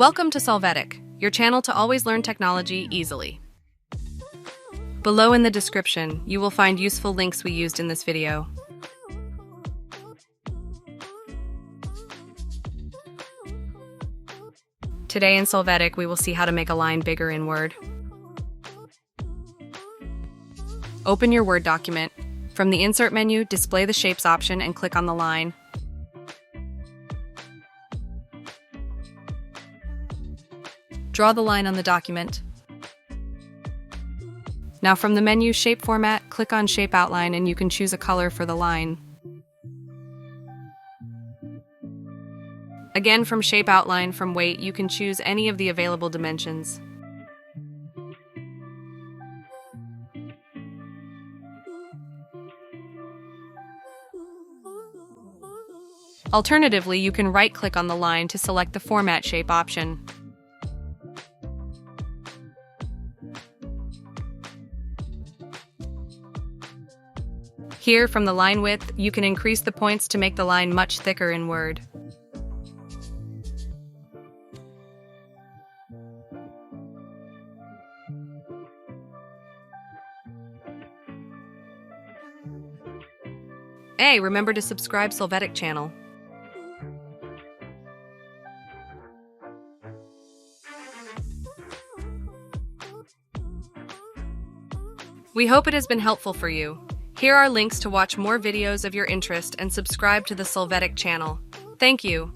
Welcome to Solvetic, your channel to always learn technology easily. Below in the description, you will find useful links we used in this video. Today in Solvetic, we will see how to make a line bigger in Word. Open your Word document. From the Insert menu, display the Shapes option and click on the line. Draw the line on the document. Now from the menu Shape Format, click on Shape Outline and you can choose a color for the line. Again, from Shape Outline, from Weight, you can choose any of the available dimensions. Alternatively, you can right-click on the line to select the Format Shape option. Here, from the line width, you can increase the points to make the line much thicker in Word. Hey, remember to subscribe Solvetic channel. We hope it has been helpful for you. Here are links to watch more videos of your interest and subscribe to the Solvetic channel. Thank you.